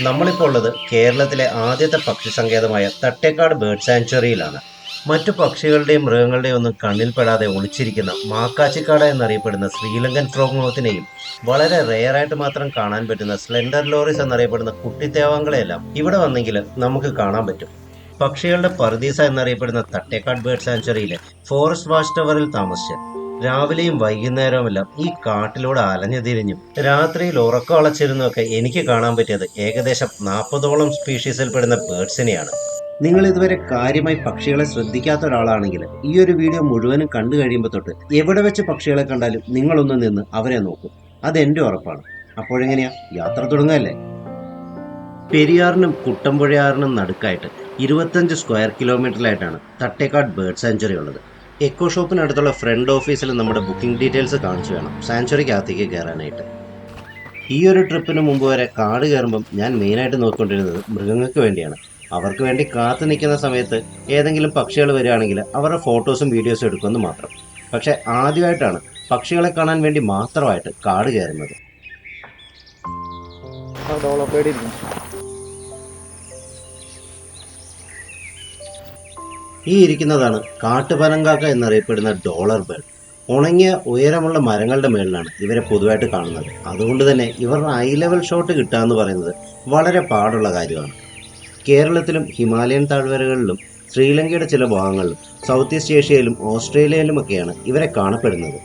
നമ്മളിപ്പോൾ ഉള്ളത് കേരളത്തിലെ ആദ്യത്തെ പക്ഷി സങ്കേതമായ തട്ടേക്കാട് ബേർഡ് സാങ്ച്വറിയിലാണ്. മറ്റു പക്ഷികളുടെയും മൃഗങ്ങളുടെയും ഒന്നും കണ്ണിൽപ്പെടാതെ ഒളിച്ചിരിക്കുന്ന മാക്കാച്ചിക്കാട എന്നറിയപ്പെടുന്ന ശ്രീലങ്കൻ ഫ്രോഗ് മൗത്തിനെയും വളരെ റെയറായിട്ട് മാത്രം കാണാൻ പറ്റുന്ന സ്ലെൻഡർ ലോറിസ് എന്നറിയപ്പെടുന്ന കുട്ടിത്തേവാങ്കളെയെല്ലാം ഇവിടെ വന്നെങ്കിൽ നമുക്ക് കാണാൻ പറ്റും. പക്ഷികളുടെ പറുദീസ എന്നറിയപ്പെടുന്ന തട്ടേക്കാട് ബേർഡ് സാങ്ച്വറിയിലെ ഫോറസ്റ്റ് വാച്ച് ടവറിൽ താമസിച്ച് രാവിലെയും വൈകുന്നേരവുമെല്ലാം ഈ കാട്ടിലൂടെ അലഞ്ഞു തിരിഞ്ഞും രാത്രിയിൽ ഉറക്കം അളച്ചിരുന്നൊക്കെ എനിക്ക് കാണാൻ പറ്റിയത് ഏകദേശം 40ഓളം സ്പീഷീസിൽ പെടുന്ന ബേർഡ്സിനെയാണ്. നിങ്ങൾ ഇതുവരെ കാര്യമായി പക്ഷികളെ ശ്രദ്ധിക്കാത്ത ഒരാളാണെങ്കിൽ ഈ ഒരു വീഡിയോ മുഴുവനും കണ്ടു കഴിയുമ്പോൾ തൊട്ട് എവിടെ വെച്ച് പക്ഷികളെ കണ്ടാലും നിങ്ങളൊന്ന് നിന്ന് അവരെ നോക്കും. അതെന്റെ ഉറപ്പാണ്. അപ്പോഴെങ്ങനെയാ, യാത്ര തുടങ്ങല്ലേ? പെരിയാറിനും കുട്ടമ്പുഴയാറിനും നടുക്കായിട്ട് 25 സ്ക്വയർ കിലോമീറ്ററിലായിട്ടാണ് തട്ടേക്കാട് ബേർഡ് സാങ്ച്വറി ഉള്ളത്. എക്കോ ഷോപ്പിനടുത്തുള്ള ഫ്രണ്ട് ഓഫീസിൽ നമ്മുടെ ബുക്കിംഗ് ഡീറ്റെയിൽസ് കാണിച്ചു വേണം സാങ്ച്വറിക്കകത്തേക്ക് കയറാനായിട്ട്. ഈ ഒരു ട്രിപ്പിന് മുമ്പ് വരെ കാട് കയറുമ്പം ഞാൻ മെയിനായിട്ട് നോക്കിക്കൊണ്ടിരുന്നത് മൃഗങ്ങൾക്ക് വേണ്ടിയാണ്. അവർക്ക് വേണ്ടി കാത്തു നിൽക്കുന്ന സമയത്ത് ഏതെങ്കിലും പക്ഷികൾ വരികയാണെങ്കിൽ അവരുടെ ഫോട്ടോസും വീഡിയോസും എടുക്കുമെന്ന് മാത്രം. പക്ഷെ ആദ്യമായിട്ടാണ് പക്ഷികളെ കാണാൻ വേണ്ടി മാത്രമായിട്ട് കാട് കയറുന്നത്. ഈ ഇരിക്കുന്നതാണ് കാട്ടുപനങ്കാക്ക എന്നറിയപ്പെടുന്ന ഡോളർ ബേർഡ്. ഉണങ്ങിയ ഉയരമുള്ള മരങ്ങളുടെ മേളിലാണ് ഇവരെ പൊതുവായിട്ട് കാണുന്നത്. അതുകൊണ്ട് തന്നെ ഇവരുടെ ഐ ലെവൽ ഷോട്ട് കിട്ടുക എന്ന് പറയുന്നത് വളരെ പാടുള്ള കാര്യമാണ്. കേരളത്തിലും ഹിമാലയൻ താഴ്വരകളിലും ശ്രീലങ്കയുടെ ചില ഭാഗങ്ങളിലും സൗത്ത് ഈസ്റ്റ് ഏഷ്യയിലും ഓസ്ട്രേലിയയിലുമൊക്കെയാണ് ഇവരെ കാണപ്പെടുന്നത്.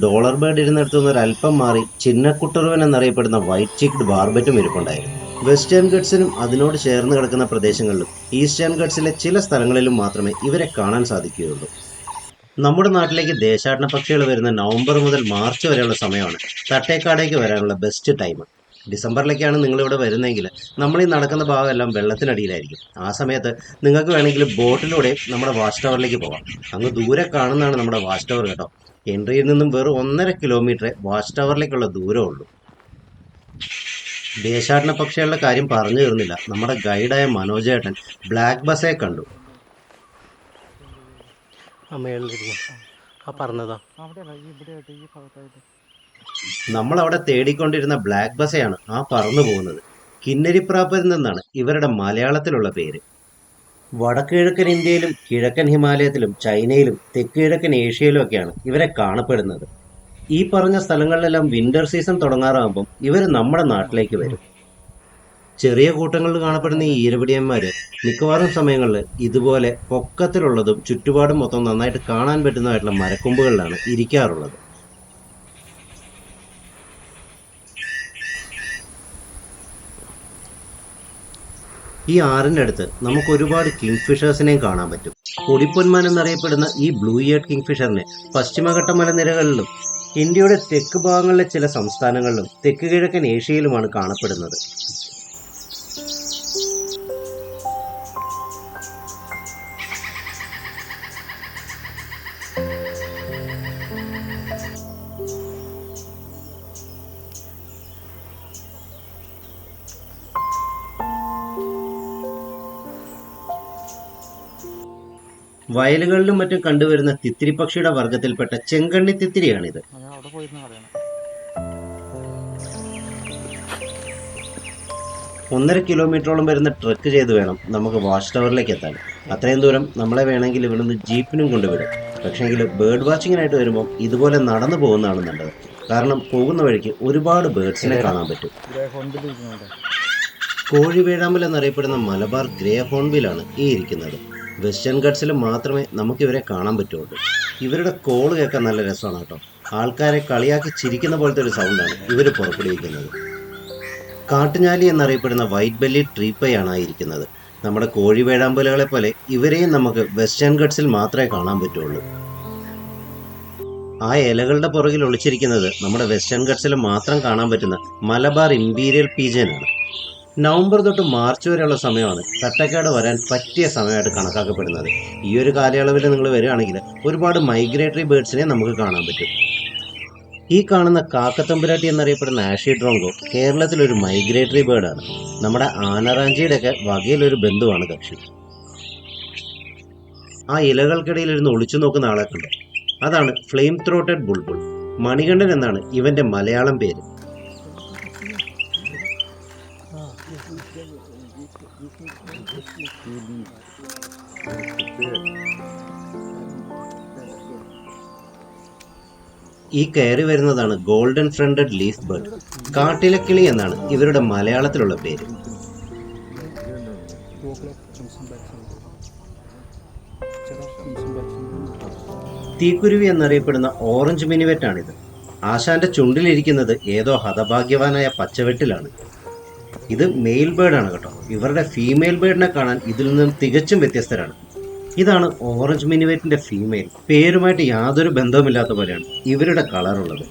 ഡോളർ ബേർഡ് ഇരുന്നിടത്തുനിന്ന് ഒരല്പം മാറി ചിന്നക്കുട്ടറുവൻ എന്നറിയപ്പെടുന്ന വൈറ്റ് ചിക്ഡ് ബാർബറ്റും ഇരിപ്പുണ്ടായിരുന്നു. വെസ്റ്റേൺ ഗട്ട്സിനും അതിനോട് ചേർന്ന് കിടക്കുന്ന പ്രദേശങ്ങളിലും ഈസ്റ്റേൺ ഗട്ട്സിലെ ചില സ്ഥലങ്ങളിലും മാത്രമേ ഇവരെ കാണാൻ സാധിക്കുകയുള്ളൂ. നമ്മുടെ നാട്ടിലേക്ക് ദേശാടന പക്ഷികൾ വരുന്ന നവംബർ മുതൽ മാർച്ച് വരെയുള്ള സമയമാണ് തട്ടേക്കാടേക്ക് വരാനുള്ള ബെസ്റ്റ് ടൈം. ഡിസംബറിലേക്കാണ് നിങ്ങളിവിടെ വരുന്നതെങ്കിൽ നമ്മൾ ഈ നടക്കുന്ന ഭാഗമെല്ലാം വെള്ളത്തിനടിയിലായിരിക്കും. ആ സമയത്ത് നിങ്ങൾക്ക് വേണമെങ്കിൽ ബോട്ടിലൂടെ നമ്മുടെ വാച്ച് ടവറിലേക്ക് പോകാം. അങ്ങ് ദൂരെ കാണുന്നതാണ് നമ്മുടെ വാച്ച് ടവർ കേട്ടോ. എൻട്രിയിൽ നിന്നും വെറും 1.5 കിലോമീറ്റർ വാച്ച് ടവറിലേക്കുള്ള ദൂരമുള്ളൂ. ദേശാടന പക്ഷികളുടെ കാര്യം പറഞ്ഞു തീർന്നില്ല. നമ്മുടെ ഗൈഡായ മനോജേട്ടൻ ബ്ലാക്ക് ബസ്സെ കണ്ടു. നമ്മൾ അവിടെ തേടിക്കൊണ്ടിരുന്ന ബ്ലാക്ക് ബസ്സയാണ് ആ പറന്നു പോകുന്നത്. കിന്നരിപ്രാപ്പരിൽ നിന്നാണ് ഇവരുടെ മലയാളത്തിലുള്ള പേര്. വടക്കുകിഴക്കൻ ഇന്ത്യയിലും കിഴക്കൻ ഹിമാലയത്തിലും ചൈനയിലും തെക്ക് കിഴക്കൻ ഏഷ്യയിലും ഒക്കെയാണ് ഇവരെ കാണപ്പെടുന്നത്. ഈ പറഞ്ഞ സ്ഥലങ്ങളിലെല്ലാം വിന്റർ സീസൺ തുടങ്ങാറാകുമ്പം ഇവർ നമ്മുടെ നാട്ടിലേക്ക് വരും. ചെറിയ കൂട്ടങ്ങളിൽ കാണപ്പെടുന്ന ഈ ഈരപിടിയന്മാര് മിക്കവാറും സമയങ്ങളിൽ ഇതുപോലെ പൊക്കത്തിലുള്ളതും ചുറ്റുപാടും മൊത്തം നന്നായിട്ട് കാണാൻ പറ്റുന്നതായിട്ടുള്ള മരക്കൊമ്പുകളിലാണ് ഇരിക്കാറുള്ളത്. ഈ ആറിൻ്റെ അടുത്ത് നമുക്ക് ഒരുപാട് കിങ് ഫിഷേഴ്സിനെയും കാണാൻ പറ്റും. പൊടിപ്പൊന്മാൻ എന്നറിയപ്പെടുന്ന ഈ ബ്ലൂ ഇയർഡ് കിങ് ഫിഷറിനെ പശ്ചിമഘട്ട മലനിരകളിലും ഇന്ത്യയുടെ തെക്ക് ഭാഗങ്ങളിലെ ചില സംസ്ഥാനങ്ങളിലും തെക്ക് കിഴക്കൻ ഏഷ്യയിലുമാണ് കാണപ്പെടുന്നത്. വയലുകളിലും മറ്റും കണ്ടുവരുന്ന തിത്തിരി പക്ഷിയുടെ വർഗത്തിൽപ്പെട്ട ചെങ്കണ്ണി തിത്തിരിയാണിത്. 1.5 കിലോമീറ്ററോളം വരുന്ന ട്രെക്ക് ചെയ്ത് വേണം നമുക്ക് വാച്ച് ടവറിലേക്ക് എത്താൻ. അത്രയും ദൂരം നമ്മളെ വേണമെങ്കിൽ ഇവിടുന്ന് ജീപ്പിനും കൊണ്ടുവിടും. പക്ഷേങ്കിൽ ബേർഡ് വാച്ചിങ്ങിനായിട്ട് വരുമ്പോൾ ഇതുപോലെ നടന്നു പോകുന്നതാണ് നല്ലത്. കാരണം പോകുന്ന വഴിക്ക് ഒരുപാട് ബേർഡ്സിനെ കാണാൻ പറ്റും. കോഴിവേഴാമ്പൽ എന്നറിയപ്പെടുന്ന മലബാർ ഗ്രേ ഹോൺബിലാണ് ഈ ഇരിക്കുന്നത്. വെസ്റ്റേൺ ഗട്ട്സിൽ മാത്രമേ നമുക്ക് ഇവരെ കാണാൻ പറ്റുള്ളൂ. ഇവരുടെ കോള് കേൾക്കാൻ നല്ല രസമാണ് കേട്ടോ. ആൾക്കാരെ കളിയാക്കി ചിരിക്കുന്ന പോലത്തെ ഒരു സൗണ്ടാണ് ഇവർ പുറപ്പെടുവിക്കുന്നത്. കാട്ടുഞാലി എന്നറിയപ്പെടുന്ന വൈറ്റ് ബെല്ലി ട്രീപ്പയാണ് ആയിരിക്കുന്നത്. നമ്മുടെ കോഴി വേഴാമ്പലുകളെ പോലെ ഇവരെയും നമുക്ക് വെസ്റ്റേൺ ഗട്ട്സിൽ മാത്രമേ കാണാൻ പറ്റുള്ളൂ. ആ ഇലകളുടെ പുറകിൽ ഒളിച്ചിരിക്കുന്നത് നമ്മുടെ വെസ്റ്റേൺ ഗട്ട്സിൽ മാത്രം കാണാൻ പറ്റുന്ന മലബാർ ഇമ്പീരിയൽ പീജനാണ്. നവംബർ തൊട്ട് മാർച്ച് വരെയുള്ള സമയമാണ് തട്ടേക്കാട് വരാൻ പറ്റിയ സമയമായിട്ട് കണക്കാക്കപ്പെടുന്നത്. ഈ ഒരു കാലയളവിൽ നിങ്ങൾ വരികയാണെങ്കിൽ ഒരുപാട് മൈഗ്രേറ്ററി ബേർഡ്സിനെ നമുക്ക് കാണാൻ പറ്റും. ഈ കാണുന്ന കാക്കത്തമ്പുരാട്ടി എന്നറിയപ്പെടുന്ന ആഷി ഡ്രോങ്കോ കേരളത്തിലൊരു മൈഗ്രേറ്ററി ബേർഡാണ്. നമ്മുടെ ആനറാഞ്ചിയുടെ ഒക്കെ വകയിലൊരു ബന്ധുവാണ് കക്ഷി. ആ ഇലകൾക്കിടയിൽ ഇരുന്ന് ഒളിച്ചു നോക്കുന്ന ആളെ കണ്ടു. അതാണ് ഫ്ലെയിം ത്രോട്ടഡ് ബുൾബുൾ. മണികണ്ഠൻ എന്നാണ് ഇവന്റെ മലയാളം പേര്. ഈ കയറി വരുന്നതാണ് ഗോൾഡൻ ഫ്രണ്ടഡ് ലീഫ് ബേർഡ്. കാട്ടിലെ കിളി എന്നാണ് ഇവരുടെ മലയാളത്തിലുള്ള പേര്. തീക്കുരുവി എന്നറിയപ്പെടുന്ന ഓറഞ്ച് മിനിവെറ്റാണിത്. ആശാന്റെ ചുണ്ടിലിരിക്കുന്നത് ഏതോ ഹതഭാഗ്യവാനായ പച്ചവെട്ടിലാണ്. ഇത് മെയിൽ ബേർഡാണ് കേട്ടോ. ഇവരുടെ ഫീമെയിൽ ബേർഡിനെ കാണാൻ ഇതിൽ നിന്നും തികച്ചും വ്യത്യസ്തരാണ്. ഇതാണ് ഓറഞ്ച് മിനിവേറ്റിന്റെ ഫീമെയിൽ. പേരുമായിട്ട് യാതൊരു ബന്ധവുമില്ലാത്ത പോലെയാണ് ഇവരുടെ കളറുള്ളത്.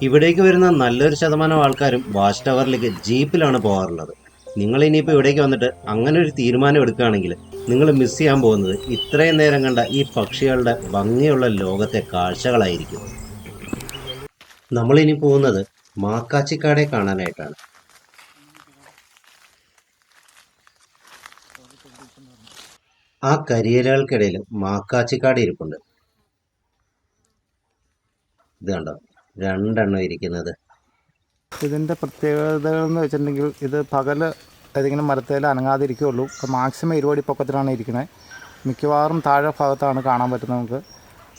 ഇവിടേക്ക് വരുന്ന നല്ലൊരു ശതമാനം ആൾക്കാരും വാച്ച് ടവറിലേക്ക് ജീപ്പിലാണ് പോകാറുള്ളത്. നിങ്ങൾ ഇനിയിപ്പോൾ ഇവിടേക്ക് വന്നിട്ട് അങ്ങനെ ഒരു തീരുമാനം എടുക്കുകയാണെങ്കിൽ നിങ്ങൾ മിസ് ചെയ്യാൻ പോകുന്നത് ഇത്രയും നേരം കണ്ട ഈ പക്ഷികളുടെ ഭംഗിയുള്ള ലോകത്തെ കാഴ്ചകളായിരിക്കും. നമ്മളിനി പോകുന്നത് മാക്കാച്ചിക്കാടെ കാണാനായിട്ടാണ്. ആ കരിയിലകൾക്കിടയിൽ മാക്കാച്ചിക്കാട് ഇരിപ്പുണ്ട്. ഇത് കണ്ടോ, രണ്ടെണ്ണം ഇരിക്കുന്നത്. ഇതിൻ്റെ പ്രത്യേകതകൾ എന്ന് വെച്ചിട്ടുണ്ടെങ്കിൽ ഇത് പകല് ഏതെങ്കിലും മരത്തേൽ അനങ്ങാതിരിക്കുകയുള്ളൂ. മാക്സിമം 20 അടി പൊക്കത്തിലാണ് ഇരിക്കുന്നത്. മിക്കവാറും താഴെ ഭാഗത്താണ് കാണാൻ പറ്റുന്നത് നമുക്ക്.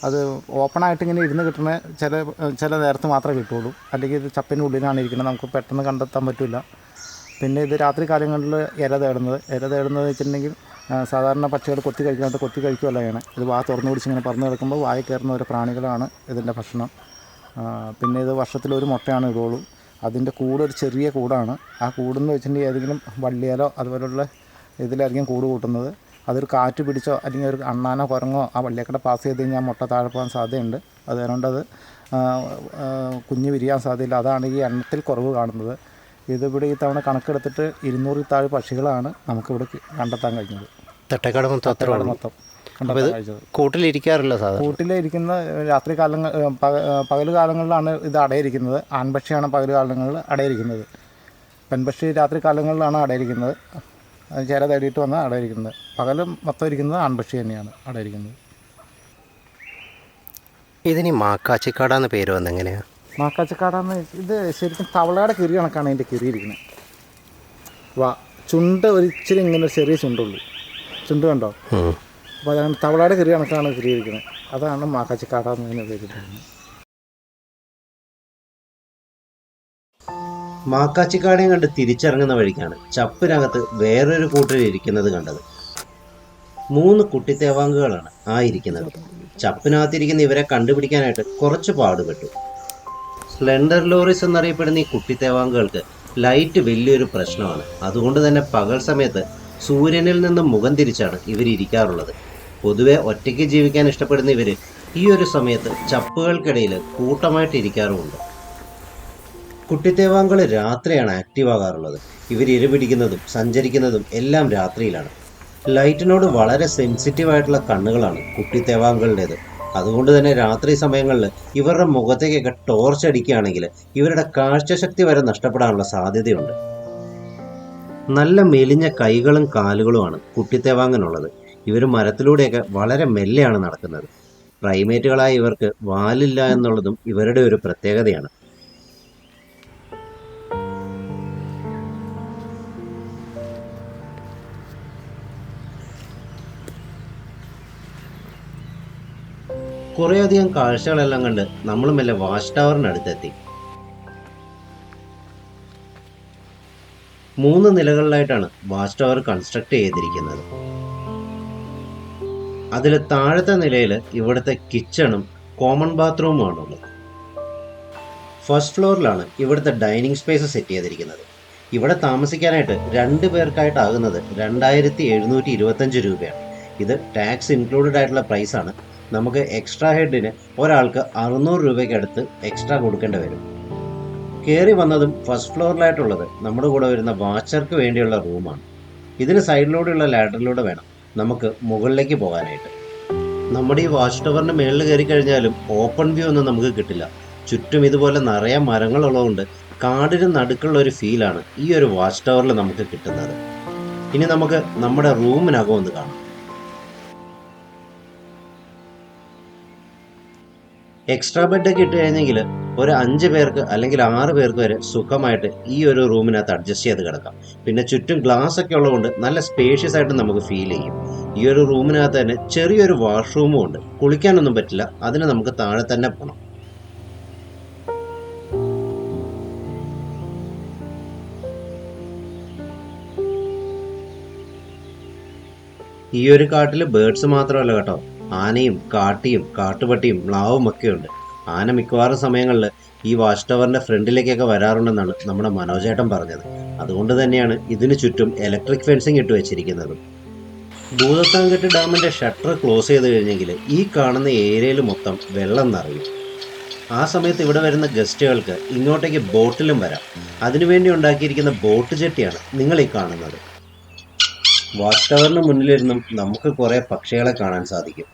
അത് ഓപ്പണായിട്ട് ഇങ്ങനെ ഇരുന്ന് കിട്ടുന്ന ചില നേരത്ത് മാത്രമേ കിട്ടുള്ളൂ. അല്ലെങ്കിൽ ഇത് ചപ്പിൻ്റെ ഉള്ളിലാണ് ഇരിക്കുന്നത്, നമുക്ക് പെട്ടെന്ന് കണ്ടെത്താൻ പറ്റില്ല. പിന്നെ ഇത് രാത്രി കാലങ്ങളിൽ ഇല തേടുന്നത് വെച്ചിട്ടുണ്ടെങ്കിൽ സാധാരണ പക്ഷികൾ കൊത്തി കഴിക്കാനായിട്ട് കൊത്തി കഴിക്കുകയല്ലാണ്. ഇത് വാ തുറന്നു പിടിച്ച് ഇങ്ങനെ പറന്ന് കിടക്കുമ്പോൾ വായി കയറുന്ന ഒരു പ്രാണികളാണ് ഇതിൻ്റെ ഭക്ഷണം. പിന്നെ ഇത് വർഷത്തിലൊരു മുട്ടയാണ് ഇടുള്ളൂ. അതിൻ്റെ കൂട് ഒരു ചെറിയ കൂടാണ്. ആ കൂടെന്ന് വെച്ചിട്ടുണ്ടെങ്കിൽ ഏതെങ്കിലും വള്ളിയാലോ അതുപോലുള്ള ഇതിലായിരിക്കും കൂട് കൂട്ടുന്നത്. അതൊരു കാറ്റ് പിടിച്ചോ അല്ലെങ്കിൽ ഒരു അണ്ണാനോ കുരങ്ങോ ആ വള്ളിയേക്കടെ പാസ് ചെയ്ത് കഴിഞ്ഞാൽ മുട്ട താഴെ പോകാൻ സാധ്യതയുണ്ട്. അതുകൊണ്ട് അത് കുഞ്ഞ് വിരിയാൻ സാധ്യതയില്ല. അതാണ് ഈ എണ്ണത്തിൽ കുറവ് കാണുന്നത്. ഇതിവിടെ ഈ തവണ കണക്കെടുത്തിട്ട് 200 താഴെ പക്ഷികളാണ് നമുക്കിവിടെ കണ്ടെത്താൻ കഴിഞ്ഞത്. തട്ടേക്കാട് മൊത്തം കണ്ടെത്താൻ കഴിഞ്ഞത്. കൂട്ടിലിരിക്കാറില്ല. സാധാരണ കൂട്ടിലിരിക്കുന്ന രാത്രി കാലങ്ങൾ പകൽ കാലങ്ങളിലാണ് ഇത് അടയിരിക്കുന്നത്. ആൺപക്ഷിയാണ് പകൽ കാലങ്ങളിൽ അടയിരിക്കുന്നത്. പെൺപക്ഷി രാത്രി കാലങ്ങളിലാണ് അടയിരിക്കുന്നത്. ചില തേടിയിട്ട് വന്ന് അടയിരിക്കുന്നത്. പകലും മൊത്തം ഇരിക്കുന്നത് ആൺപക്ഷി തന്നെയാണ് അടയിരിക്കുന്നത്. ഇതിന് മാക്കാച്ചിക്കാടാന്ന് പേര് വന്നെങ്ങനെയാണ്? മാക്കാച്ചിക്കാടാന്ന് ഇത് ശരിക്കും തവളയുടെ കിറി കണക്കാണ് ഇതിൻ്റെ കിറി ഇരിക്കുന്നത്. ചുണ്ട് ഒരിച്ചിരി ഇങ്ങനെ ചെറിയ ചുണ്ടുള്ളൂ. ചുണ്ട് കണ്ടോ? അപ്പോൾ അതാണ് തവളയുടെ കിറി കണക്കാണ് കിറി ഇരിക്കുന്നത്. അതാണ് മാക്കാച്ചിക്കാടാന്ന് പേര്. മാക്കാച്ചിക്കാടേയും കണ്ട് തിരിച്ചിറങ്ങുന്ന വഴിക്കാണ് ചപ്പിനകത്ത് വേറൊരു കൂട്ടർ ഇരിക്കുന്നത് കണ്ടത്. 3 കുട്ടിത്തേവാങ്കുകളാണ് ആ ഇരിക്കുന്നത്. ചപ്പിനകത്തിരിക്കുന്ന ഇവരെ കണ്ടുപിടിക്കാനായിട്ട് കുറച്ച് പാടുപെട്ടു. സ്ലെൻഡർ ലോറിസ് എന്നറിയപ്പെടുന്ന ഈ കുട്ടിത്തേവാങ്കുകൾക്ക് ലൈറ്റ് വലിയൊരു പ്രശ്നമാണ്. അതുകൊണ്ട് തന്നെ പകൽ സമയത്ത് സൂര്യനിൽ നിന്നും മുഖം തിരിച്ചാണ് ഇവരിയ്ക്കാറുള്ളത്. പൊതുവെ ഒറ്റയ്ക്ക് ജീവിക്കാൻ ഇഷ്ടപ്പെടുന്ന ഇവർ ഈ ഒരു സമയത്ത് ചപ്പുകൾക്കിടയിൽ കൂട്ടമായിട്ട് ഇരിക്കാറുമുണ്ട്. കുട്ടിത്തേവാങ്കൾ രാത്രിയാണ് ആക്റ്റീവ് ആകാറുള്ളത്. ഇവർ ഇരപിടിക്കുന്നതും സഞ്ചരിക്കുന്നതും എല്ലാം രാത്രിയിലാണ്. ലൈറ്റിനോട് വളരെ സെൻസിറ്റീവ് ആയിട്ടുള്ള കണ്ണുകളാണ് കുട്ടിത്തേവാങ്കളുടേത്. അതുകൊണ്ട് തന്നെ രാത്രി സമയങ്ങളിൽ ഇവരുടെ മുഖത്തേക്കൊക്കെ ടോർച്ച് അടിക്കുകയാണെങ്കിൽ ഇവരുടെ കാഴ്ചശക്തി വരെ നഷ്ടപ്പെടാനുള്ള സാധ്യതയുണ്ട്. നല്ല മെലിഞ്ഞ കൈകളും കാലുകളുമാണ് കുട്ടിത്തേവാങ്ങനുള്ളത്. ഇവർ മരത്തിലൂടെയൊക്കെ വളരെ മെല്ലെയാണ് നടക്കുന്നത്. പ്രൈമേറ്റുകളായ ഇവർക്ക് വാലില്ല എന്നുള്ളതും ഇവരുടെ ഒരു പ്രത്യേകതയാണ്. കുറേയധികം കാഴ്ചകളെല്ലാം കണ്ട് നമ്മൾ മെല്ലെ വാച്ച് ടവറിനടുത്തെത്തി. 3 നിലകളിലായിട്ടാണ് വാച്ച് ടവർ കൺസ്ട്രക്ട് ചെയ്തിരിക്കുന്നത്. അതിൽ താഴത്തെ നിലയിൽ ഇവിടുത്തെ കിച്ചണും കോമൺ ബാത്റൂമുമാണുള്ളത്. ഫസ്റ്റ് ഫ്ലോറിലാണ് ഇവിടുത്തെ ഡൈനിങ് സ്പേസ് സെറ്റ് ചെയ്തിരിക്കുന്നത്. ഇവിടെ താമസിക്കാനായിട്ട് 2 പേർക്കായിട്ടാകുന്നത് 2725 രൂപയാണ്. ഇത് ടാക്സ് ഇൻക്ലൂഡഡ് ആയിട്ടുള്ള പ്രൈസാണ്. നമുക്ക് എക്സ്ട്രാ ഹെഡിന് ഒരാൾക്ക് 600 രൂപയ്ക്ക് അടുത്ത് എക്സ്ട്രാ കൊടുക്കേണ്ടി വരും. കയറി വന്നതും ഫസ്റ്റ് ഫ്ലോറിലായിട്ടുള്ളത് നമ്മുടെ കൂടെ വരുന്ന വാച്ചർക്ക് വേണ്ടിയുള്ള റൂമാണ്. ഇതിന് സൈഡിലൂടെയുള്ള ലാഡറിലൂടെ വേണം നമുക്ക് മുകളിലേക്ക് പോകാനായിട്ട്. നമ്മുടെ ഈ വാച്ച് ടവറിന് മുകളിൽ കയറി കഴിഞ്ഞാലും ഓപ്പൺ വ്യൂ ഒന്നും നമുക്ക് കിട്ടില്ല. ചുറ്റും ഇതുപോലെ നിറയെ മരങ്ങളുള്ളതുകൊണ്ട് കാടിന് നടുക്കുള്ള ഒരു ഫീലാണ് ഈ ഒരു വാച്ച് ടവറിൽ നമുക്ക് കിട്ടുന്നത്. ഇനി നമുക്ക് നമ്മുടെ റൂമിനകം ഒന്ന് കാണാം. എക്സ്ട്രാ ബെഡൊക്കെ ഇട്ട് കഴിഞ്ഞെങ്കിൽ ഒരു 5 പേർക്ക് അല്ലെങ്കിൽ 6 പേർക്ക് വരെ സുഖമായിട്ട് ഈ ഒരു റൂമിനകത്ത് അഡ്ജസ്റ്റ് ചെയ്ത് കിടക്കാം. പിന്നെ ചുറ്റും ഗ്ലാസ് ഒക്കെ ഉള്ളതുകൊണ്ട് നല്ല സ്പേഷ്യസ് ആയിട്ട് നമുക്ക് ഫീൽ ചെയ്യും. ഈ ഒരു റൂമിനകത്ത് തന്നെ ചെറിയൊരു വാഷ്റൂമും ഉണ്ട്. കുളിക്കാനൊന്നും പറ്റില്ല, അതിന് നമുക്ക് താഴെ തന്നെ പോകണം. ഈ ഒരു കാട്ടിൽ ബേർഡ്സ് മാത്രമല്ല കേട്ടോ, ആനയും കാട്ടിയും കാട്ടുപട്ടിയും മ്ലാവും ഒക്കെ ഉണ്ട്. ആന മിക്കവാറും സമയങ്ങളിൽ ഈ വാച്ച് ടവറിന്റെ ഫ്രണ്ടിലേക്കൊക്കെ വരാറുണ്ടെന്നാണ് നമ്മുടെ മനോജേട്ടൻ പറഞ്ഞത്. അതുകൊണ്ട് തന്നെയാണ് ഇതിനു ചുറ്റും ഇലക്ട്രിക് ഫെൻസിങ് ഇട്ട് വെച്ചിരിക്കുന്നത്. ഭൂതത്താൻകെട്ട് ഡാമിന്റെ ഷട്ടർ ക്ലോസ് ചെയ്ത് കഴിഞ്ഞെങ്കിൽ ഈ കാണുന്ന ഏരിയയിൽ മൊത്തം വെള്ളം നിറയും. ആ സമയത്ത് ഇവിടെ വരുന്ന ഗസ്റ്റുകൾക്ക് ഇങ്ങോട്ടേക്ക് ബോട്ടിലും വരാം. അതിനുവേണ്ടി ഉണ്ടാക്കിയിരിക്കുന്ന ബോട്ട് ജെട്ടിയാണ് നിങ്ങൾ ഈ കാണുന്നത്. വാച്ച് ടവറിന് മുന്നിലിരുന്നും നമുക്ക് കുറെ പക്ഷികളെ കാണാൻ സാധിക്കും.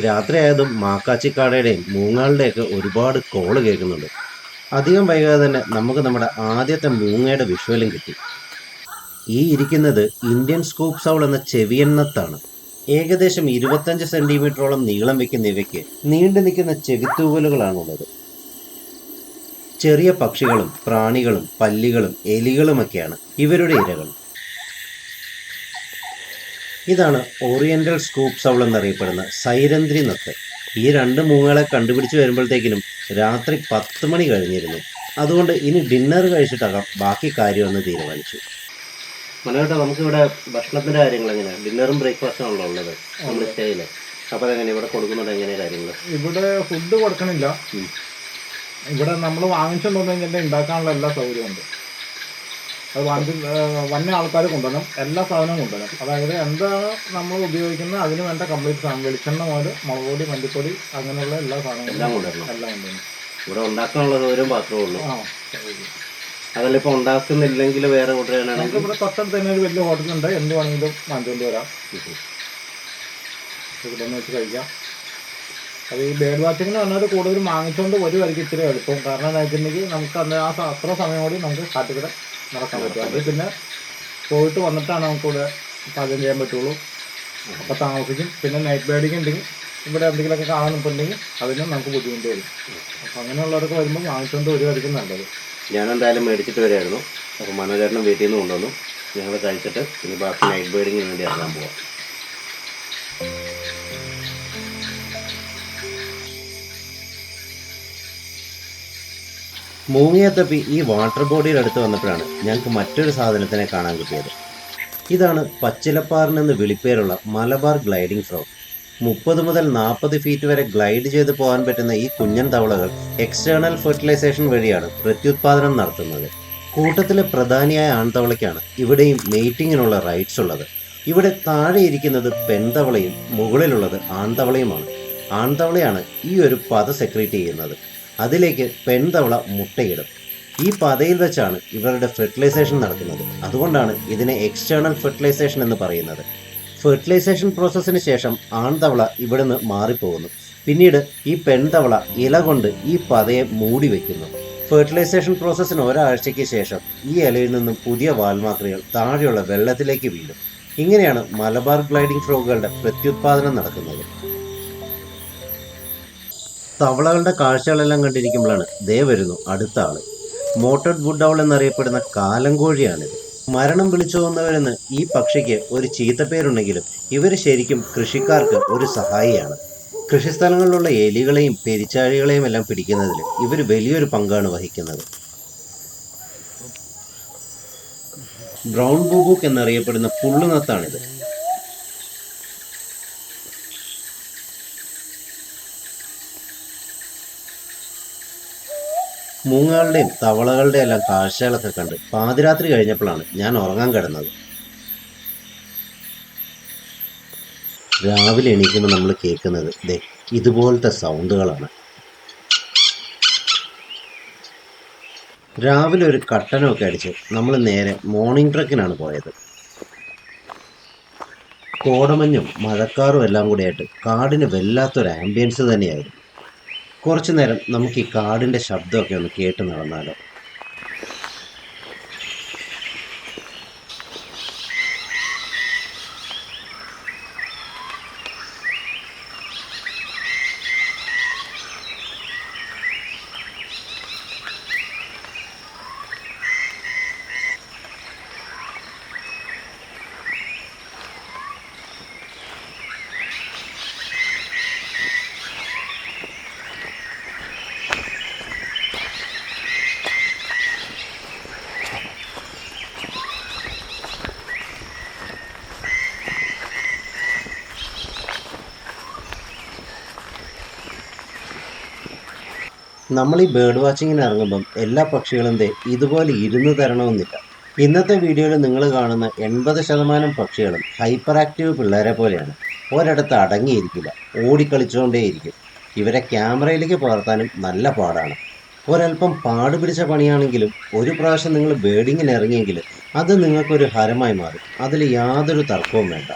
രാത്രിയായതും മാക്കാച്ചിക്കാടയുടെയും മൂങ്ങാളുടെയൊക്കെ ഒരുപാട് കോള് കേൾക്കുന്നുണ്ട്. അധികം വൈകാതെ തന്നെ നമുക്ക് നമ്മുടെ ആദ്യത്തെ മൂങ്ങയുടെ വിഷ്വലും കിട്ടി. ഈ ഇരിക്കുന്നത് ഇന്ത്യൻ സ്കൂപ്പ് സൗൾ എന്ന ചെവിയന്നത്താണ്. ഏകദേശം 25 സെന്റിമീറ്ററോളം നീളം വയ്ക്കുന്ന ഇവയ്ക്ക് നീണ്ടു നിൽക്കുന്ന ചെവിത്തൂവലുകളാണുള്ളത്. ചെറിയ പക്ഷികളും പ്രാണികളും പല്ലികളും എലികളുമൊക്കെയാണ് ഇവരുടെ ഇരകൾ. ഇതാണ് ഓറിയന്റൽ സ്കൂപ്പ് സൗൾ എന്നറിയപ്പെടുന്ന സൈരന്ധ്രി നത്ത്. ഈ 2 മൂങ്ങകളെ കണ്ടുപിടിച്ച് വരുമ്പോഴത്തേക്കിനും രാത്രി 10 മണി കഴിഞ്ഞിരുന്നു. അതുകൊണ്ട് ഇനി ഡിന്നർ കഴിച്ചിട്ടാകാം ബാക്കി കാര്യമെന്ന് തീരുമാനിച്ചു. മനോട്ട്, നമുക്കിവിടെ ഭക്ഷണത്തിന്റെ കാര്യങ്ങൾ എങ്ങനെയാണ്? ഡിന്നറും ബ്രേക്ക്ഫാസ്റ്റും ആണല്ലോ ഉള്ളത് നമ്മുടെ സ്റ്റേയില്. അപ്പോൾ അതെങ്ങനെ ഇവിടെ കൊടുക്കുന്നുണ്ട്? എങ്ങനെയാണ് കാര്യങ്ങൾ? ഇവിടെ ഫുഡ് കൊടുക്കണില്ല. ഇവിടെ നമ്മൾ വാങ്ങിച്ചുകൊണ്ട് കഴിഞ്ഞാൽ ഉണ്ടാക്കാനുള്ള എല്ലാ സൗകര്യമുണ്ട്. അത് വന്ന ആൾക്കാർ കൊണ്ടുവരണം, എല്ലാ സാധനവും കൊണ്ടുവരണം. അതായത് എന്താണ് നമ്മൾ ഉപയോഗിക്കുന്നത് അതിന് വേണ്ട കംപ്ലീറ്റ് സാധനം, വെളിച്ചെണ്ണ മുതൽ മുളക് പൊടി, മല്ലിപ്പൊടി, അങ്ങനെയുള്ള എല്ലാ സാധനങ്ങളും എല്ലാം കൊണ്ടുവരണം. ഇവിടെ ഉണ്ടാക്കാനുള്ളത് ഓരോ പാത്രമേ ഉള്ളൂ. അതല്ല, ഇപ്പോൾ ഉണ്ടാക്കുന്നില്ലെങ്കിൽ വേറെ കൊണ്ടുവരാനാണെങ്കിൽ ഇവിടെ തൊട്ടടുത്ത് തന്നെ ഒരു വലിയ ഹോട്ടലുണ്ട്. എന്ത് വേണമെങ്കിലും വാങ്ങിച്ചുകൊണ്ട് വരാം, ഇവിടെ നിന്ന് വെച്ച് കഴിക്കാം. അത് ഈ ബേർഡ് വാച്ചിങ്ങിന് പറഞ്ഞാൽ കൂടുതൽ വാങ്ങിച്ചുകൊണ്ട് വരുമായിരിക്കും ഇച്ചിരി എളുപ്പം. കാരണം എന്താ വെച്ചിട്ടുണ്ടെങ്കിൽ നമുക്ക് അത്ര സമയം കൂടി നമുക്ക് കാട്ടിക്കൂടെ നടക്കാൻ പറ്റും. അത് പിന്നെ പോയിട്ട് വന്നിട്ടാണ് നമുക്കിവിടെ പാചകം ചെയ്യാൻ പറ്റുള്ളൂ. അപ്പോൾ താമസിക്കും. പിന്നെ നൈറ്റ് ബേർഡിങ് ഉണ്ടെങ്കിൽ ഇവിടെ എന്തെങ്കിലുമൊക്കെ കാണാൻ ഉണ്ടെങ്കിൽ അതിനും നമുക്ക് ബുദ്ധിമുട്ട് വരും. അപ്പോൾ അങ്ങനെയുള്ളവർക്ക് വരുമ്പോൾ വാങ്ങിച്ചുകൊണ്ട് വരുമായിരിക്കും നല്ലത്. ഞാനെന്തായാലും മേടിച്ചിട്ട് വരായിരുന്നു. അപ്പോൾ മനോജേട്ടനും വീട്ടിൽ നിന്ന് കൊണ്ടുവന്നു. ഞങ്ങൾ കഴിച്ചിട്ട് ഇനി ബാക്കി നൈറ്റ് ബേർഡിങ്ങിന് വേണ്ടി ഇറങ്ങാൻ പോവാം. മൂങ്ങയെ തപ്പി ഈ വാട്ടർ ബോഡിയുടെ അടുത്ത് വന്നപ്പോഴാണ് ഞങ്ങൾക്ക് മറ്റൊരു സാധനത്തിനെ കാണാൻ കിട്ടിയത്. ഇതാണ് പച്ചിലപ്പാറിനെന്ന് വിളിപ്പേരുള്ള മലബാർ ഗ്ലൈഡിംഗ് ഫ്രോഗ്. 30 മുതൽ 40 ഫീറ്റ് വരെ ഗ്ലൈഡ് ചെയ്ത് പോകാൻ പറ്റുന്ന ഈ കുഞ്ഞൻ തവളകൾ എക്സ്റ്റേണൽ ഫെർട്ടിലൈസേഷൻ വഴിയാണ് പ്രത്യുത്പാദനം നടത്തുന്നത്. കൂട്ടത്തിലെ പ്രധാനിയായ ആൺതവളയ്ക്കാണ് ഇവിടെയും മെയ്റ്റിങ്ങിനുള്ള റൈറ്റ്സ് ഉള്ളത്. ഇവിടെ താഴെ ഇരിക്കുന്നത് പെൺതവളയും മുകളിലുള്ളത് ആൺതവളയുമാണ്. ആൺതവളയാണ് ഈ ഒരു പത സെക്രീറ്റ് ചെയ്യുന്നത്. അതിലേക്ക് പെൺതവള മുട്ടയിടും. ഈ പതയിൽ വെച്ചാണ് ഇവരുടെ ഫെർട്ടിലൈസേഷൻ നടക്കുന്നത്. അതുകൊണ്ടാണ് ഇതിനെ എക്സ്റ്റേണൽ ഫെർട്ടിലൈസേഷൻ എന്ന് പറയുന്നത്. ഫെർട്ടിലൈസേഷൻ പ്രോസസ്സിന് ശേഷം ആൺതവള ഇവിടുന്ന് മാറിപ്പോകുന്നു. പിന്നീട് ഈ പെൺതവള ഇല കൊണ്ട് ഈ പതയെ മൂടി വയ്ക്കുന്നു. ഫെർട്ടിലൈസേഷൻ പ്രോസസ്സിന് ഒരാഴ്ചയ്ക്ക് ശേഷം ഈ ഇലയിൽ നിന്നും പുതിയ വാൽമാക്രികൾ താഴെയുള്ള വെള്ളത്തിലേക്ക് വീഴും. ഇങ്ങനെയാണ് മലബാർ ഗ്ലൈഡിംഗ് ഫ്രോഗുകളുടെ പ്രത്യുത്പാദനം നടക്കുന്നത്. തവളകളുടെ കാഴ്ചകളെല്ലാം കണ്ടിരിക്കുമ്പോഴാണ് ദേ വരുന്നു അടുത്ത ആള്. മോട്ടഡ് വുഡ് ഔൾ എന്നറിയപ്പെടുന്ന കാലങ്കോഴിയാണിത്. മരണം വിളിച്ചു പോകുന്നവരെന്ന് ഈ പക്ഷിക്ക് ഒരു ചീത്തപ്പേരുണ്ടെങ്കിലും ഇവർ ശരിക്കും കൃഷിക്കാർക്ക് ഒരു സഹായിയാണ്. കൃഷിസ്ഥലങ്ങളിലുള്ള എലികളെയും പെരിച്ചാഴികളെയും എല്ലാം പിടിക്കുന്നതിൽ ഇവർ വലിയൊരു പങ്കാണ് വഹിക്കുന്നത്. ബ്രൗൺ ബൂബൂക്ക് എന്നറിയപ്പെടുന്ന പുള്ളുനത്താണിത്. മൂങ്ങകളുടെയും തവളകളുടെയും എല്ലാം കാഴ്ചകളൊക്കെ കണ്ട് പാതിരാത്രി കഴിഞ്ഞപ്പോഴാണ് ഞാൻ ഉറങ്ങാൻ കിടന്നത്. രാവിലെ എണീക്കുമ്പോൾ നമ്മൾ കേൾക്കുന്നത് ദേ ഇതുപോലത്തെ സൗണ്ടുകളാണ്. രാവിലെ ഒരു കട്ടനമൊക്കെ അടിച്ച് നമ്മൾ നേരെ മോർണിംഗ് ട്രക്കിനാണ് പോയത്. കോടമഞ്ഞും മഴക്കാറും എല്ലാം കൂടിയായിട്ട് കാടിന് വല്ലാത്തൊരു ആംബിയൻസ് തന്നെയായിരുന്നു. കുറച്ചു നേരം നമുക്ക് ഈ കാടിൻ്റെ ശബ്ദമൊക്കെ ഒന്ന് കേട്ട് നടന്നാലോ. നമ്മൾ ഈ ബേർഡ് വാച്ചിങ്ങിന് ഇറങ്ങുമ്പം എല്ലാ പക്ഷികളും ഇതുപോലെ ഇരുന്ന് തരണമെന്നില്ല. ഇന്നത്തെ വീഡിയോയിൽ നിങ്ങൾ കാണുന്ന 80% പക്ഷികളും ഹൈപ്പർ ആക്റ്റീവ് പിള്ളേരെ പോലെയാണ്. ഒരിടത്ത് അടങ്ങിയിരിക്കില്ല, ഓടിക്കളിച്ചുകൊണ്ടേയിരിക്കും. ഇവരെ ക്യാമറയിലേക്ക് പകർത്താനും നല്ല പാടാണ്. ഒരല്പം പാട് പിടിച്ച പണിയാണെങ്കിലും ഒരു പ്രാവശ്യം നിങ്ങൾ ബേർഡിങ്ങിന് ഇറങ്ങിയെങ്കിൽ അത് നിങ്ങൾക്കൊരു ഹരമായി മാറും. അതിൽ യാതൊരു തർക്കവും വേണ്ട.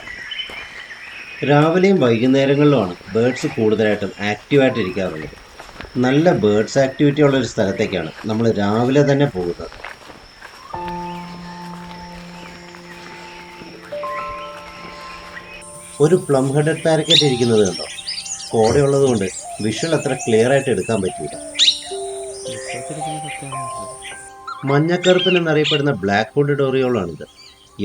രാവിലെയും വൈകുന്നേരങ്ങളിലുമാണ് ബേർഡ്സ് കൂടുതലായിട്ടും ആക്റ്റീവായിട്ട് ഇരിക്കാറുള്ളത്. നല്ല ബേർഡ്സ് ആക്ടിവിറ്റി ഉള്ളൊരു സ്ഥലത്തേക്കാണ് നമ്മൾ രാവിലെ തന്നെ പോകുന്നത്. ഒരു പ്ലം ഹെഡഡ് പാരക്കറ്റ് ഇരിക്കുന്നത് കണ്ടോ? കോടയുള്ളത് കൊണ്ട് വിഷ്വൽ അത്ര ക്ലിയർ ആയിട്ട് എടുക്കാൻ പറ്റിയില്ല. മഞ്ഞക്കറുപ്പൻ എന്നറിയപ്പെടുന്ന ബ്ലാക്ക് ഹുഡഡ് ഒറിയോളാണിത്.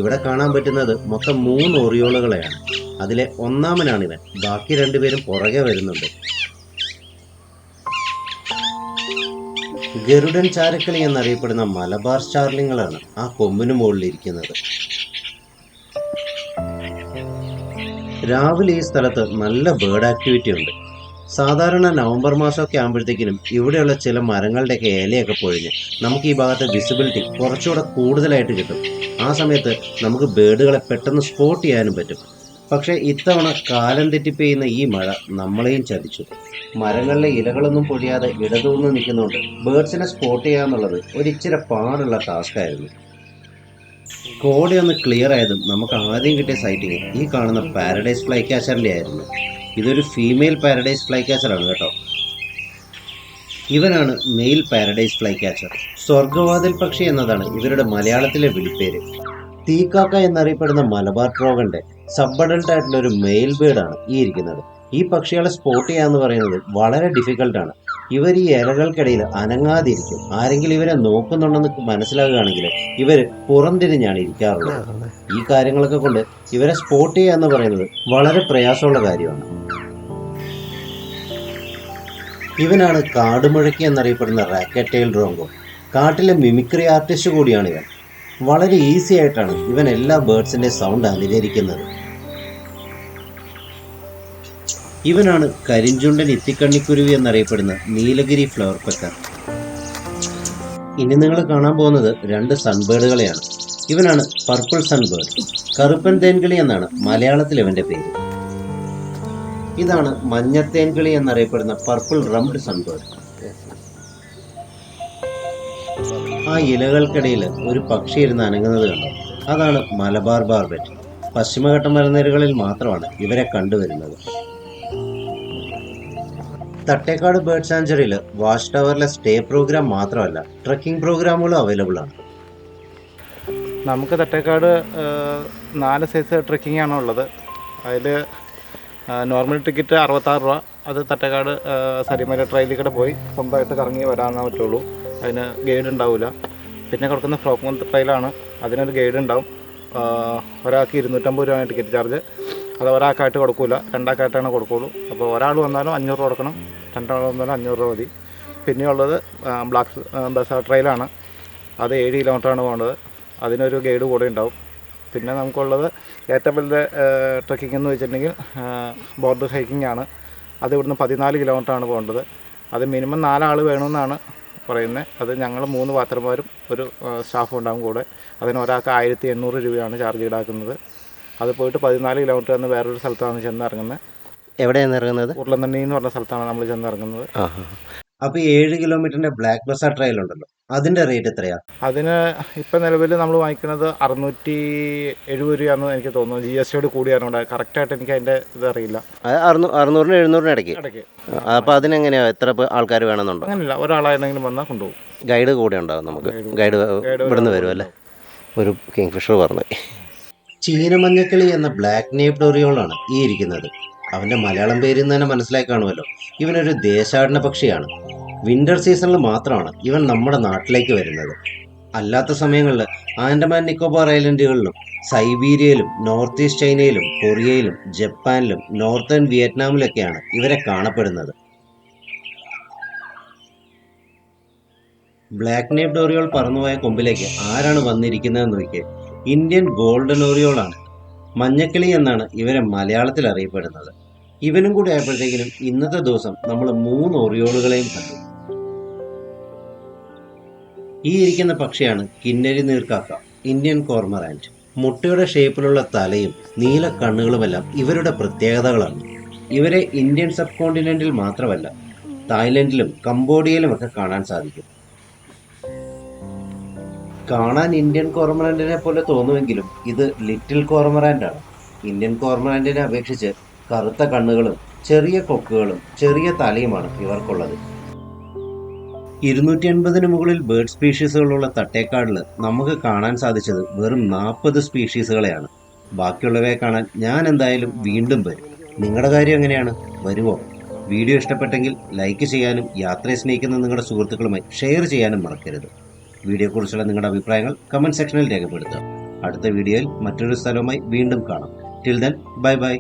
ഇവിടെ കാണാൻ പറ്റുന്നത് മൊത്തം 3 ഒറിയോളുകളെയാണ്. അതിലെ ഒന്നാമനാണിവൻ. ബാക്കി 2 പേരും പുറകെ വരുന്നുണ്ട്. ഗരുഡൻ ചാരക്കളി എന്നറിയപ്പെടുന്ന മലബാർ സ്റ്റാർലിങ്ങുകളാണ് ആ കൊമ്പിന് മുകളിലിരിക്കുന്നത്. രാവിലെ ഈ സ്ഥലത്ത് നല്ല ബേർഡ് ആക്ടിവിറ്റി ഉണ്ട്. സാധാരണ നവംബർ മാസമൊക്കെ ആകുമ്പോഴത്തേക്കിനും ഇവിടെയുള്ള ചില മരങ്ങളുടെയൊക്കെ ഇലയൊക്കെ പൊഴിഞ്ഞ് നമുക്ക് ഈ ഭാഗത്തെ വിസിബിലിറ്റി കുറച്ചുകൂടെ കൂടുതലായിട്ട് കിട്ടും. ആ സമയത്ത് നമുക്ക് ബേർഡുകളെ പെട്ടെന്ന് സ്പോട്ട് ചെയ്യാനും പറ്റും. പക്ഷേ ഇത്തവണ കാലം തെറ്റിപ്പെയ്യുന്ന ഈ മഴ നമ്മളെയും ചതിച്ചു. മരങ്ങളിലെ ഇലകളൊന്നും പൊഴിയാതെ ഇടതൂർന്ന് നിൽക്കുന്നുണ്ട് ബേർഡ്സിനെ സ്പോട്ട് ചെയ്യാന്നുള്ളത് ഒരിച്ചിരി പാടുള്ള ടാസ്ക് ആയിരുന്നു. കോടയൊന്ന് ക്ലിയർ ആയതും നമുക്ക് ആദ്യം കിട്ടിയ സൈറ്റിങ് ഈ കാണുന്ന പാരഡൈസ് ഫ്ലൈ ക്യാച്ചറിൻ്റെ ആയിരുന്നു. ഇതൊരു ഫീമെയിൽ പാരഡൈസ് ഫ്ലൈ ക്യാച്ചറാണ് കേട്ടോ. ഇവനാണ് മെയിൽ പാരഡൈസ് ഫ്ലൈ ക്യാച്ചർ. സ്വർഗവാതിൽ പക്ഷി എന്നതാണ് ഇവരുടെ മലയാളത്തിലെ വിളിപ്പേര്. തീക്കാക്ക എന്നറിയപ്പെടുന്ന മലബാർ ട്രോഗന്റെ സബ് അഡൽട്ട് ആയിട്ടുള്ള ഒരു മെയിൽ ബേർഡാണ് ഈ ഇരിക്കുന്നത്. ഈ പക്ഷികളെ സ്പോട്ട് ചെയ്യാന്ന് പറയുന്നത് വളരെ ഡിഫിക്കൽട്ടാണ്. ഇവർ ഈ ഇലകൾക്കിടയിൽ അനങ്ങാതിരിക്കും. ആരെങ്കിലും ഇവരെ നോക്കുന്നുണ്ടെന്ന് മനസ്സിലാകുകയാണെങ്കിൽ ഇവർ പുറംതിരിഞ്ഞാണ് ഇരിക്കാറുള്ളത്. ഈ കാര്യങ്ങളൊക്കെ കൊണ്ട് ഇവരെ സ്പോട്ട് ചെയ്യുക എന്ന് പറയുന്നത് വളരെ പ്രയാസമുള്ള കാര്യമാണ്. ഇവനാണ് കാടുമുഴക്കി എന്നറിയപ്പെടുന്ന റാക്കറ്റ് ടെയിൽ ഡ്രോങ്കോ. കാട്ടിലെ മിമിക്രി ആർട്ടിസ്റ്റ് കൂടിയാണ് ഇവൻ. വളരെ ഈസി ആയിട്ടാണ് ഇവൻ എല്ലാ ബേർഡ്സിന്റെ സൗണ്ട് അനുകരിക്കുന്നത്. ഇവനാണ് കരിഞ്ചുണ്ടൻ ഇത്തിക്കണ്ണിക്കുരുവി എന്നറിയപ്പെടുന്ന നീലഗിരി ഫ്ലവർ പെക്കർ. ഇനി നിങ്ങൾ കാണാൻ പോകുന്നത് 2 സൺബേർഡുകളെയാണ്. ഇവനാണ് പർപ്പിൾ സൺബേർഡ്. കറുപ്പൻ തേൻകിളി എന്നാണ് മലയാളത്തിൽ ഇവന്റെ പേര്. ഇതാണ് മഞ്ഞത്തേൻകിളി എന്നറിയപ്പെടുന്ന പർപ്പിൾ റംഡ് സൺബേർഡ്. ആ ഇലകൾക്കിടയിൽ ഒരു പക്ഷി ഇരുന്ന് അനങ്ങുന്നത് കണ്ടോ? അതാണ് മലബാർ ബാർബറ്റ്. പശ്ചിമഘട്ട മലനിരകളിൽ മാത്രമാണ് ഇവരെ കണ്ടുവരുന്നത്. തട്ടേക്കാട് ബേർഡ് സാഞ്ചുറിയിൽ വാച്ച് ടവറിലെ സ്റ്റേ പ്രോഗ്രാം മാത്രമല്ല ട്രക്കിംഗ് പ്രോഗ്രാമുകളും അവൈലബിൾ ആണ്. നമുക്ക് തട്ടേക്കാട് 4 സൈസ് ട്രക്കിംഗ് ആണ് ഉള്ളത്. അതിൽ നോർമൽ ടിക്കറ്റ് 66 രൂപ. അത് തട്ടേക്കാട് സരിമല ട്രെയിലിൽ കൂടെ പോയി സ്വന്തമായിട്ട് കറങ്ങി വരാനേ പറ്റുള്ളൂ. അതിന് ഗൈഡ് ഉണ്ടാവില്ല. പിന്നെ കൊടുക്കുന്ന ഫ്രോക്ക് മന്ത് ട്രെയിലാണ്. അതിനൊരു ഗൈഡ് ഉണ്ടാവും. ഒരാൾക്ക് 250 രൂപയാണ് ടിക്കറ്റ് ചാർജ്. അത് ഒരാൾക്കായിട്ട് കൊടുക്കില്ല, 2 ആൾക്കായിട്ടാണ് കൊടുക്കുള്ളൂ. അപ്പോൾ ഒരാൾ വന്നാലും 500 രൂപ കൊടുക്കണം, 2 ആൾ വന്നാലും 500 രൂപ മതി. പിന്നെയുള്ളത് ബ്ലാക്ക് ബസാർ ട്രെയിലാണ്. അത് 7 കിലോമീറ്ററാണ് പോകേണ്ടത്. അതിനൊരു ഗൈഡ് കൂടെ ഉണ്ടാവും. പിന്നെ നമുക്കുള്ളത് ഏറ്റവും വലിയ ട്രക്കിംഗ് എന്ന് വെച്ചിട്ടുണ്ടെങ്കിൽ ബോർഡർ ഹൈക്കിംഗ് ആണ്. അത് ഇവിടുന്ന് 14 കിലോമീറ്ററാണ് പോകേണ്ടത്. അത് മിനിമം 4 ആൾ വേണമെന്നാണ് പറയുന്നത്. അത് ഞങ്ങൾ 3 വാച്ചർമാരും ഒരു സ്റ്റാഫും ഉണ്ടാകും കൂടെ. അതിന് ഒരാൾക്ക് 1800 രൂപയാണ് ചാർജ് ഈടാക്കുന്നത്. അത് പോയിട്ട് 14 കിലോമീറ്റർ എന്ന് വേറൊരു സ്ഥലത്താണ് ചെന്ന് ഇറങ്ങുന്നത്. എവിടെയാണ് ഇറങ്ങുന്നത്? ഉരുളന്തണ്ണി എന്ന് പറഞ്ഞ സ്ഥലത്താണ് നമ്മൾ ചെന്ന് ഇറങ്ങുന്നത്. അപ്പോൾ 7 കിലോമീറ്ററിന്റെ ബ്ലാക്ക് ബസാർ ട്രയൽ ഉണ്ടല്ലോ, അതിന്റെ റേറ്റ് എത്രയാ? അതിന് ഇപ്പം നിലവിൽ നമ്മൾ വാങ്ങിക്കുന്നത് 670 രൂപയാണെന്ന് എനിക്ക് തോന്നുന്നു. GST കൂടിയാണോണ്ട് കറക്റ്റായിട്ട് എനിക്ക് അതിൻ്റെ ഇതറിയില്ല. 600-നും 700-നും ഇടയ്ക്ക്. ഇടയ്ക്ക് അപ്പോൾ അതിനെങ്ങനെയാ, എത്ര ആൾക്കാർ വേണമെന്നുണ്ടോ? അങ്ങനെയില്ല, ഒരാളായിരുന്നെങ്കിലും വന്നാൽ കൊണ്ടുപോകും. ഗൈഡ് കൂടെ ഉണ്ടാവും നമുക്ക്. ഗൈഡ് ഇവിടുന്ന് വരും അല്ലേ? ഒരു കിങ് ഫിഷർ പറഞ്ഞു. ചീനമഞ്ഞക്കിളി എന്ന ബ്ലാക്ക് നേപ്ഡ് ഒറിയോളാണ് ഈ ഇരിക്കുന്നത്. അവൻ്റെ മലയാളം പേരിൽ നിന്ന് തന്നെ മനസ്സിലായി കാണുമല്ലോ. ഇവനൊരു ദേശാടന പക്ഷിയാണ്. വിൻ്റർ സീസണിൽ മാത്രമാണ് ഇവൻ നമ്മുടെ നാട്ടിലേക്ക് വരുന്നത്. അല്ലാത്ത സമയങ്ങളിൽ ആൻഡമാൻ നിക്കോബാർ ഐലൻഡുകളിലും സൈബീരിയയിലും നോർത്ത് ഈസ്റ്റ് ചൈനയിലും കൊറിയയിലും ജപ്പാനിലും നോർത്തേൺ വിയറ്റ്നാമിലൊക്കെയാണ് ഇവരെ കാണപ്പെടുന്നത്. ബ്ലാക്ക് നേപ്ഡ് ഒറിയോൾ പറന്നുപോയ കൊമ്പിലേക്ക് ആരാണ് വന്നിരിക്കുന്നതെന്ന് നോക്കിയേ. Indian golden ഒറിയോളാണ്. മഞ്ഞക്കിളി എന്നാണ് ഇവരെ മലയാളത്തിൽ അറിയപ്പെടുന്നത്. ഇവനും കൂടി ആയപ്പോഴത്തേക്കിനും ഇന്നത്തെ ദിവസം നമ്മൾ 3 ഒറിയോളുകളെയും കണ്ടു. ഈ ഇരിക്കുന്ന പക്ഷിയാണ് കിന്നരി നീർക്കാക്ക, ഇന്ത്യൻ കോർമറാൻറ്റ്. മുട്ടയുടെ ഷേപ്പിലുള്ള തലയും നീല കണ്ണുകളുമെല്ലാം ഇവരുടെ പ്രത്യേകതകളാണ്. ഇവരെ ഇന്ത്യൻ സബ് കോണ്ടിനെന്റിൽ മാത്രമല്ല, തായ്ലൻഡിലും കംബോഡിയയിലും ഒക്കെ കാണാൻ സാധിക്കും. കാണാൻ ഇന്ത്യൻ കോർമറാൻറ്റിനെ പോലെ തോന്നുമെങ്കിലും ഇത് ലിറ്റിൽ കോർമറാൻ്റ് ആണ്. ഇന്ത്യൻ കോർമറാൻറ്റിനെ അപേക്ഷിച്ച് കറുത്ത കണ്ണുകളും ചെറിയ കൊക്കുകളും ചെറിയ തലയുമാണ് ഇവർക്കുള്ളത്. 250-ന് മുകളിൽ ബേർഡ് സ്പീഷീസുകളുള്ള തട്ടേക്കാടിൽ നമുക്ക് കാണാൻ സാധിച്ചത് വെറും 40 സ്പീഷീസുകളെയാണ്. ബാക്കിയുള്ളവയെ കാണാൻ ഞാൻ എന്തായാലും വീണ്ടും വരും. നിങ്ങളുടെ കാര്യം എങ്ങനെയാണ്? വരുമോ? വീഡിയോ ഇഷ്ടപ്പെട്ടെങ്കിൽ ലൈക്ക് ചെയ്യാനും യാത്രയെ സ്നേഹിക്കുന്ന നിങ്ങളുടെ സുഹൃത്തുക്കളുമായി ഷെയർ ചെയ്യാനും മറക്കരുത്. വീഡിയോയെക്കുറിച്ചുള്ള നിങ്ങളുടെ അഭിപ്രായങ്ങൾ കമൻറ്റ് സെക്ഷനിൽ രേഖപ്പെടുത്തുക. അടുത്ത വീഡിയോയിൽ മറ്റൊരു സ്ഥലവുമായി വീണ്ടും കാണാം. Till then, bye bye.